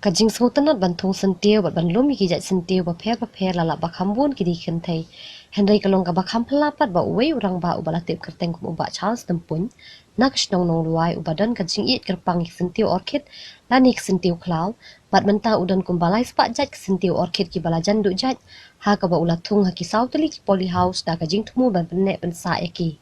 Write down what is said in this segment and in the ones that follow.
Kajing sultanat bantung sentiu bat ban lumi kijat sentiu ba pher lala ba khambun kidi kentai. Henry kalong ka ba kham pelapat ba uwe urang ba ubala tip kerteng kum uba Charles tempun. Nak shnong nong luai ubadan kajing it kerpang sentiu orchid lanik sentiu klau. Bat menta udan kum balai spak jat sentiu orchid ki bala janduk jat. Ha ka ba ulatung ha ki sauteli ki poly house da kajing tumu ban penek pensa eki.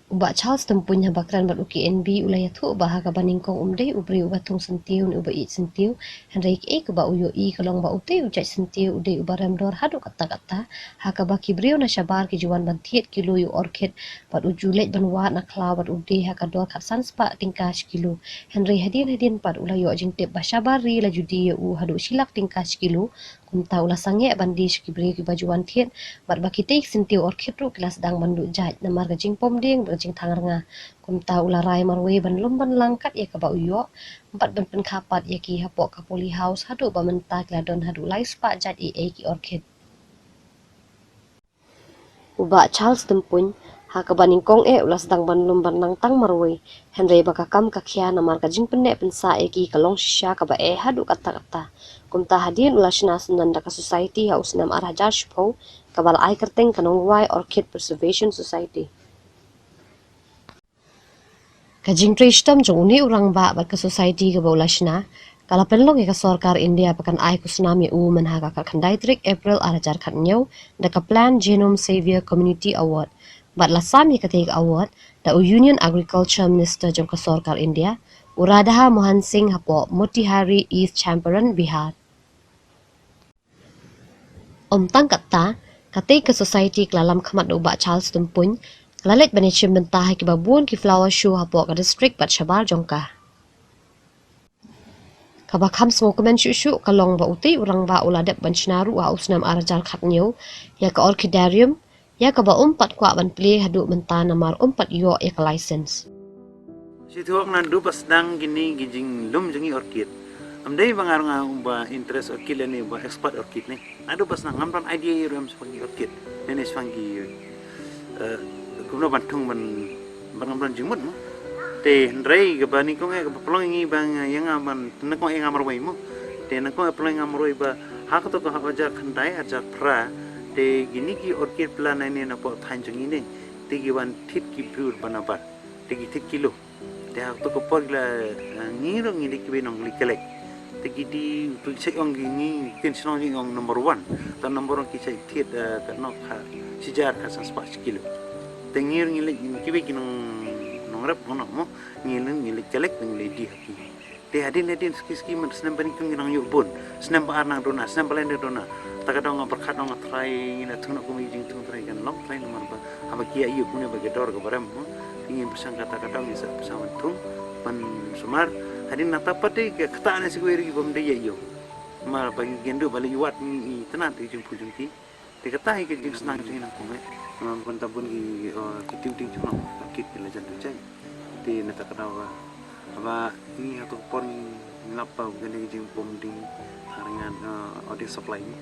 Uba Charles tempunya bakran bat UKNB ulaya tu bah ka baningkong umdei ubri uba tung sentiu ni uba it sentiu Henry ke ba uyo I kalong ba utei ujat sentiu udei uba remdor hadu kata-kata ha ka ba kibriu na syabar ki juan ban tiet kilo yu orchid bat ujulet ban wat na klau bat udei ha ka dor kat sanspa tingkas kilo Henry hadin pat ulayo jing tip ba syabari la judi u hadu silak tingkas kilo kumta ulah sange bandi kibriu ki bajuan tiet bat bakitei sentiu orchid ru kelas dang banduk jat namar gajing pomding jing tangarnga kumta ularai marwe ban lumban langkat ya ka ba uyo empat ban penkapat ya ki hapok ka poly house hadu ba menta kladon hadu lai spa jat ki orchid uba Charles tempun ha ka baningkong ulas dang ban lumban nang tang marwe Henry ba kam ka khia namar ka jing pendek pensa ki kalong shisha ka ba hadu kata-kata kumta hadin ulasna sunan da ka society ha usnam arajar shpo ka bal ai kerteng kanong wai orchid preservation society Kajing Trishtam jong uni urang ba ke society ke baulashna kala penlong ke sarkar India pakan ai ku tsunami menhaga ka khandai trik April arajar khatnyau da ka plan Genome Savior Community Award bat la sami ka take award da Union Agriculture Minister jong ka sarkar India Uradaha Mohan Singh hapo Motihari East Champaran Bihar Tang kata ke society kelalam khamat uba Charles Tumpun Lalit banishim bentah ki babun ki flower show hapo ka district bat Shabar jongka. Kabakam semua komen syuk kalong ba uti urang ba uladap ban shnaru wa usnam arajal khatnyo ya ka orchidarium ya ka ba umpat kwa ban play hadu menta namar umpat yo ya ka license. Situak nandu pas dang gini gijing lum jengi orchid. Amdai bangar nga ba interest orchid ni ba expert orchid ni. Adu pas nang ngamran idea ram sepangi orchid. Nenes fangi kumno bantung ban ngamran jimut mo. Te ndrei ga bani ko nga pelong ngi bang yang aman nakong yang amarwai mo. Te nakong pelong amarwai ba hak to ko hajar khandai ajar pra te gini ki orchid plan ni na po thanjung ini. Te giwan tit ki pure banabat. Te gi tit kilo. Te hak to ko por la ngirong ngi ki benong likelek. Te gi di tu chek ong ngi tin sinong ngi ong number 1. Ta number ong ki chek tit ka nok ha sijar ka sans pas kilo. Te ngir ngi ki be nong rap mo mo ngi kelek ngi di haki. Te hadin ski man snam ban kung nang yubun. Snam ba nang dona, snam balen dona. Ta ka dong berkat dong try ina tuna ko mi jing tung try kan long try nomor ba. Aba kia yu punya bagi dor ko baram mo. Ingin pesan kata-kata ngi sa pesan tung pan sumar hadin natapate ke kata na siguro ri bom de yo. Mar bagi gendo bali yuat ni tenat di jung pujung ti. Te kata ke jing senang jing nang ko me. Pun tabun ki kiting cuma kit ke lajan tu cai. Te nata kana ba ini atau pon ngapa gani jing pom ding harangan audit supply ni.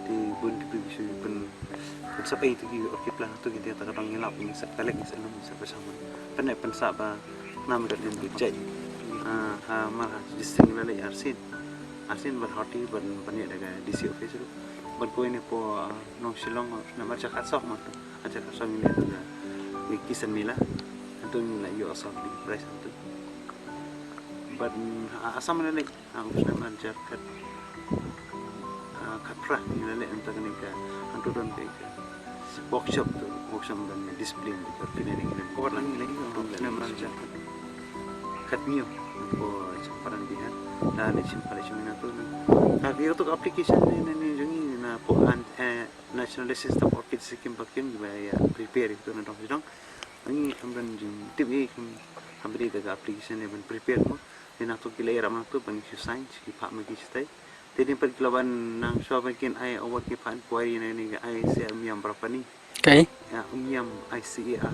Te bun tu bisu bun sampai itu ki orchid plan tu kita tak kadang ngilap ni sekalek ni senang bersama. Penat pensap ba nama dan bujai. Mah disting lele arsin berhati banyak daga DC office tu. Berko ini po nong silong nama cakap sok mah tu. Ajar sok ini tu ni kisan mila. Antu ni lah yo asal di price tu. But asam lele aku nama ajar kat kapra ni lele entah ni ke antu don ke workshop dan display di pinering dan kau lagi untuk nama ajar kat mio po camparan dia dan simpale cuma tu. Tapi untuk application ni jangi na po national system orchid sikim pakim ya prepare itu na dong. Ini amran jing tip hampir daga application ni ben prepare mo. Ina tu kila ramah tu ban science ki pak magi stai. Jadi per kilawan nang so bagian ai awak ki pan kuari ni ai se miam berapa ni? Okay. Ya miam ICA.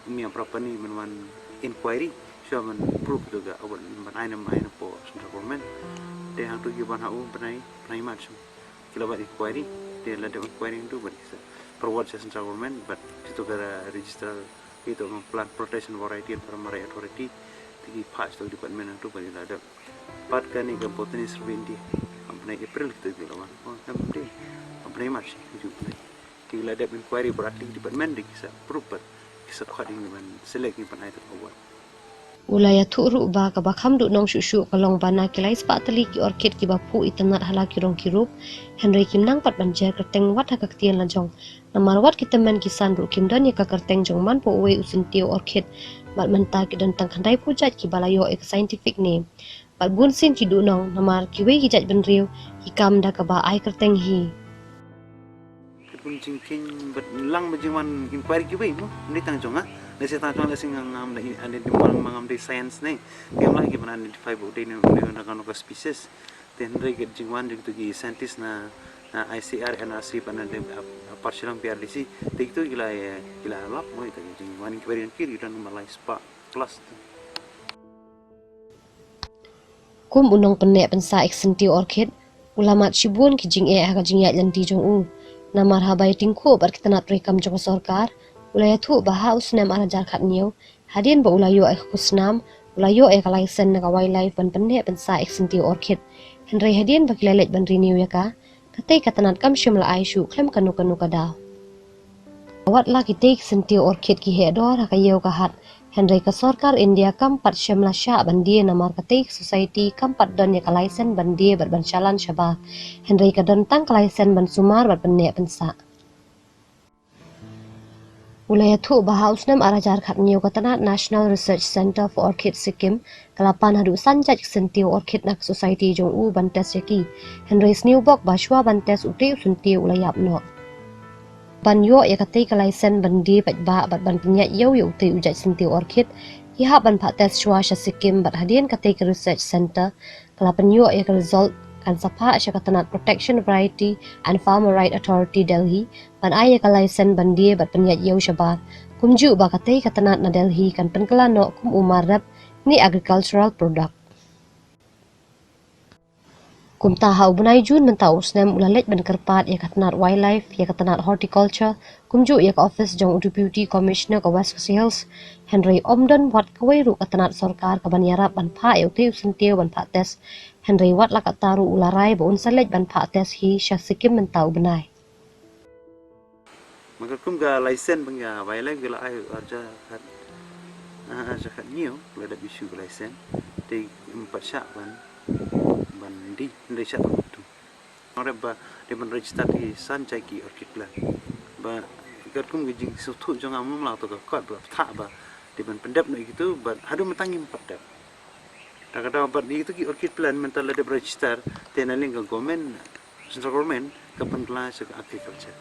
Miam berapa ni menwan inquiry. So man proof juga awak man ai po central government. Dia hang tu giban hau penai macam. Kilawan inquiry dia la dewan inquiry tu berisa. Perwat central government but itu gara register itu plant protection variety and primary authority tigi patch to department tu bagi ada part kan ni kan botanis India apne April tu lawan oh namde apne March ju tigi ada inquiry berarti department di kisah proper kisah khading dengan select ni panai tu awal Ulaya tu ba ka bakham du nong shushu kalong bana kilai spa tali ki orchid ki bapu itanat hala ki rong kirup Henry kim nang pat banjer kerteng wat ha kaktian la jong namar wat kita men kisan ru kim dan ya ka kerteng jong man po we usin tio orchid bat menta ki dan tang khandai pujat ki balayo ek scientific name bat bun sin ki du nong namar ki we ki jat ben riu ki kam da ka ba ai kerteng hi pun cingking bet lang bejiman inquiry ki we mo ni tang jong ha Nasi tang nasi ngam ada di mangam di science ni, dia lagi pernah identify bahawa dia nak kanu species. Then mereka jingwan juga tu scientist na ICR NRC pernah dia partial PRDC. Dia itu gila lap, moi tu jingwan kiri kiri dan malai spa plus. Kum unong penek pensa eksenti orchid, ulama cibun ki jing aga jing ya janti jong u. Namar habai tingko bar kita nak rekam jong sarkar. Ulaya tu baha usnam arajar khat niu hadin ba ulayo ek kusnam ulayo ek license na wildlife ban penne pensa eksenti orchid henry hadin ba kilalet ban renew ya ka katai katanat kam shimla aishu klem kanu kada awat la ki take senti orchid ki he dor ha kayo ka hat henry ka sarkar india kam pat shimla sha ban die namar katai society kam pat don ya ka license ban die ban chalan shaba henry ka don tang license ban sumar ban penne pensa Ulaya tu baha usnam arajar khat niu katanat National Research Center for Orchid Sikkim kalapan hadu sanjat sentiu orchid nak society jong u bantes yaki Henry new bok bashwa bantes uti usuntiu ulayap no ban yo ya katai kalaisen bandi pat ba bat ban punya yo uti ujat sentiu orchid ya ban pates shwa sha Sikkim bat hadien katai research center kalapan yo ya result kan sapa syakatanat Protection Variety and Farmer Right Authority Delhi ban ay ka license bandi bat penyat yau syabat kumju ba katai katanat na Delhi kan penkelano kum umarap ni agricultural product kum taha ubnai jun menta usnam ulalet ban kerpat ya katanat wildlife ya katanat horticulture kumju ya ka office jong deputy commissioner ka West Coast Hills Henry Omden wat kawai ru katanat sarkar ka ban yarap ban pha ya uti usintiu ban pha tes Henry wat la kataru ularai ba unsalet ban pha tes hi sha Sikkim menta ubnai Maka kum ga license bang ya wildlife gila ai arja khat new la da issue license te empat syak ban di syak tu ore ba de ban register ki sanjai ki orchid plan ba kat kum gi jing su thu jong am la to ka kot ba tha ba de ban pendap no gitu ba hadu metangi pendap kata ba di itu ki orchid plan mental la de register te na ling government central government ka pendla se agriculture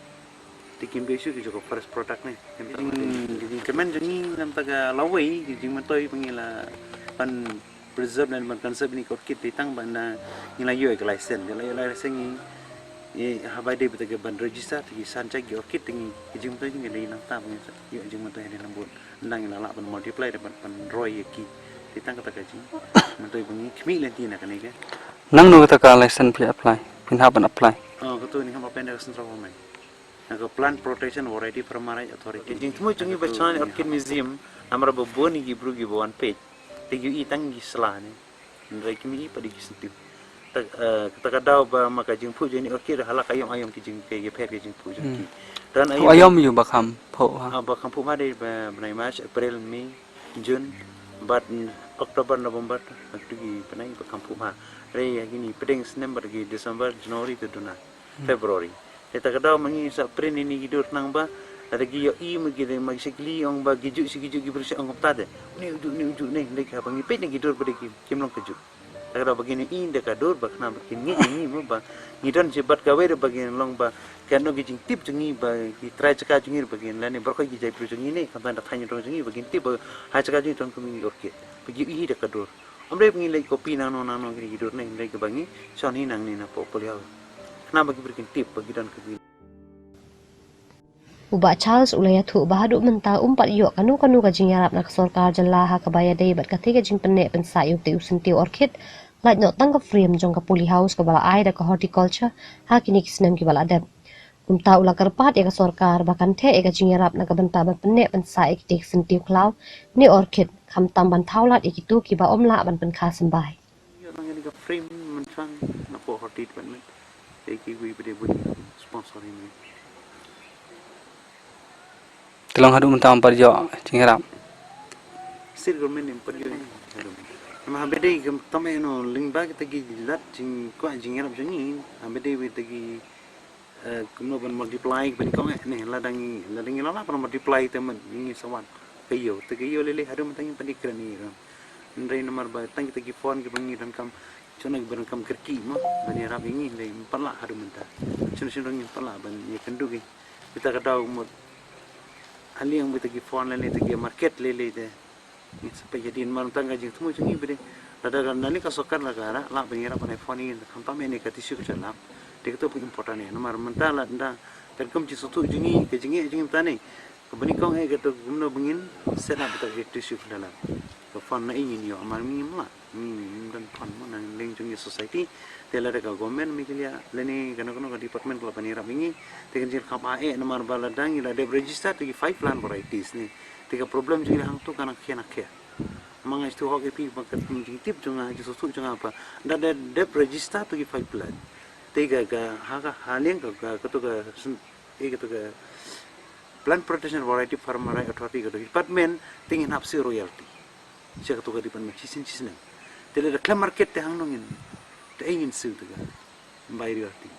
tikim besu ki joko first product ni kemen jengi nam taga lawai jing matoi pangila pan preserve dan ban conserve ni orchid ditang bana ngila yo ek license la license ni habai de betaga ban register ti sanjai ki orchid tingi jing matoi ngi le nang ta bang yo jing matoi ni lambut nang ila la ban multiply de ban roy ki ditang kata kaji matoi bangi khmi lenti na kanai ke nang no ta ka license pli apply pin ha ban apply ketu ni ham apply dari central government Naga Plant Protection Variety Permanent Authority. Jing temu jungi bacan Orchid Museum, namara babon gi bru gi bawan page. Tegi itang gi selane. Ndrai kimi padi gi sentiu. Kata kadau ba maka jing pu jeni orchid halak ayom ki jing ke pet ki jing pu jing. Dan ayom yu bakam pho ha. Bakam pu ma de benai March, April, May, June, but October, November tu gi benai bakam pu ma. Re gini pedeng September gi December, January tu duna. February. Kita kadang mengi sa print ini gidur nang ba ada giyo i magi de magi sekli ong ba giju gi bersih ong tade ni uju ni ndek ha bangi pet ni gidur pada kim long keju kadang begini i ndek kadur ba kana begini ni mo ba ngidon jebat gawe de bagian long ba kano gi jing tip jengi ba gi try caka jengi bagian lani berko gi jai jengi ni kan da tanya dong jengi bagian tip ha caka jengi ton kumi orchid bagi i de kadur amre bengi lai kopi nano gi gidur ni ndek bangi soni nang ni na popular Kenapa bagi berikan tip bagi dan kebiri? Ubah Charles ulaya tu bahadu mentah umpat yok kanu kajing yarap nak sarkar jelaha kabaya day bat kati kajing penek pensa yuk te usentiu orchid lait not tang ka frame jong ka puli house ka bala ai da ka horticulture ha kini kisnam ki bala adab umta ula karpat ya ka sarkar bahkan the e kajing yarap nak benta ban penek pensa ek te usentiu klau ni orchid คำตำบันเท่าลัดอีกิตุกิบาอมละบันเป็นคาสบาย Orang yang dekat frame macam nak buat hot department. Jadi gue pada bunyi sponsor ini. Tolong hadu mentam parjo cingirap. Sir government yang pergi ni. Nama habis dia kami no lingba kita pergi jilat cing kau cing Arab cing ni. Habis dia kita pergi kemudian multiply kepada kau ni ladang lah pernah multiply teman ini sawan. Kayu lele hadu mentang pada keren ni. Dari nomor batang kita pergi phone ke bangi dan kam cuna barang kam kerki mah bani Arab ini dari pala hadu mentah. Cuna yang pala ban ye kendu ke. Kita kata umur ali yang kita pergi phone lele pergi market lele deh. Sampai jadi malam tangga jeng semua jengi beri. Ada kan nani kasokan lah cara lah pengira pada phone ini. Hampa ini katisu kecalam. Dia kata pun important ni. Nomor mentah lah dah. Terkem cisutu jengi ke jengi tani. Kebani kau kata guna bengin set up betul katisu kecalam. Phone na ingin yo amal mingim lah. Dan phone mana leng jengi society. Telah dekat government mikilia leni kena department kalau pengira bingi. Tekan jil kapa nomor baladang ila dia register tegi 5 plant varieties ni. Tiga problem juga hang tu kanak kia. Mga istu hok epi bakat tip junga susu junga apa. Dah dep register tu ki 5 plant. Tiga ga haga haleng ga ketuga ketuga plant protection variety farmer authority ketuga department tingin hapsi royalty. Siya ketuga department cisin. Tele reklam market te hang nongin. Te ingin su tu ga. Bayar royalty.